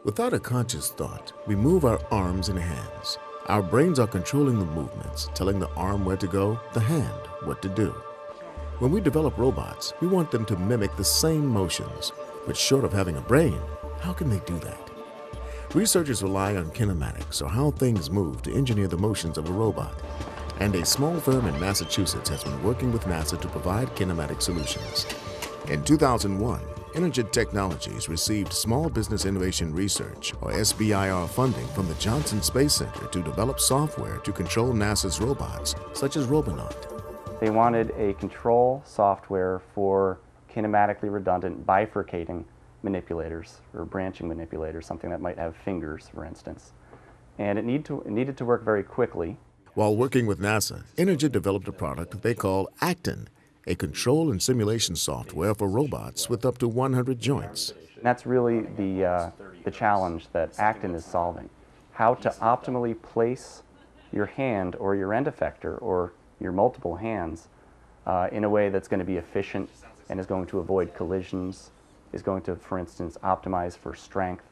Without a conscious thought, we move our arms and hands. Our brains are controlling the movements, telling the arm where to go, the hand what to do. When we develop robots, we want them to mimic the same motions, but short of having a brain, how can they do that? Researchers rely on kinematics, or how things move, to engineer the motions of a robot. And a small firm in Massachusetts has been working with NASA to provide kinematic solutions. In 2001, Energid Technologies received Small Business Innovation Research, or SBIR, funding from the Johnson Space Center to develop software to control NASA's robots, such as Robonaut. They wanted a control software for kinematically redundant bifurcating manipulators, or branching manipulators, something that might have fingers, for instance. And it needed to work very quickly. While working with NASA, Energid developed a product they call Actin, a control and simulation software for robots with up to 100 joints. That's really the challenge that Actin is solving. How to optimally place your hand or your end effector or your multiple hands in a way that's going to be efficient and is going to avoid collisions, is going to, for instance, optimize for strength.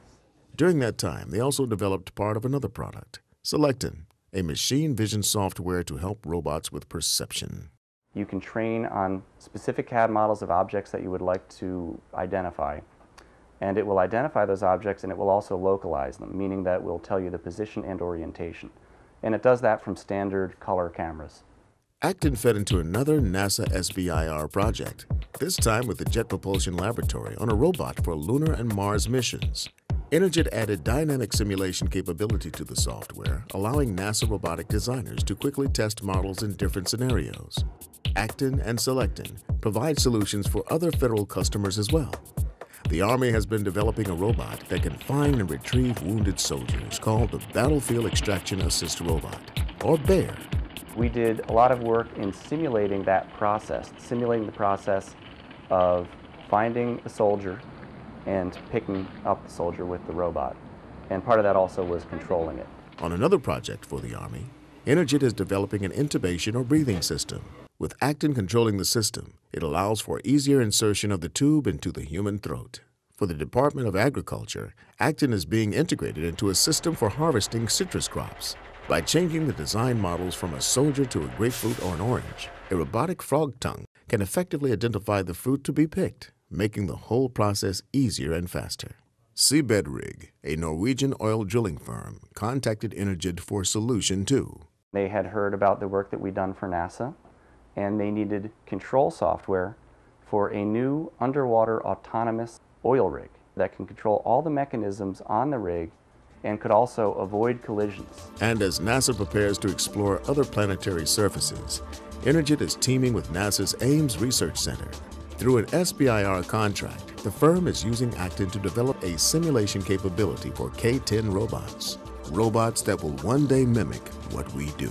During that time, they also developed part of another product, Actin, a machine vision software to help robots with perception. You can train on specific CAD models of objects that you would like to identify, and it will identify those objects and it will also localize them, meaning that it will tell you the position and orientation. And it does that from standard color cameras. Actin fed into another NASA SBIR project, this time with the Jet Propulsion Laboratory on a robot for lunar and Mars missions. Energid added dynamic simulation capability to the software, allowing NASA robotic designers to quickly test models in different scenarios. Actin and Actin provide solutions for other federal customers as well. The Army has been developing a robot that can find and retrieve wounded soldiers called the Battlefield Extraction Assist Robot, or BEAR. We did a lot of work in simulating that process, simulating the process of finding a soldier and picking up the soldier with the robot. And part of that also was controlling it. On another project for the Army, Energid is developing an intubation or breathing system. With Actin controlling the system, it allows for easier insertion of the tube into the human throat. For the Department of Agriculture, Actin is being integrated into a system for harvesting citrus crops. By changing the design models from a soldier to a grapefruit or an orange, a robotic frog tongue can effectively identify the fruit to be picked, making the whole process easier and faster. SBIR, a Norwegian oil drilling firm, contacted Energid for a solution too. They had heard about the work that we'd done for NASA, and they needed control software for a new underwater autonomous oil rig that can control all the mechanisms on the rig and could also avoid collisions. And as NASA prepares to explore other planetary surfaces, Energid is teaming with NASA's Ames Research Center. Through an SBIR contract, the firm is using Actin to develop a simulation capability for K-10 robots that will one day mimic what we do.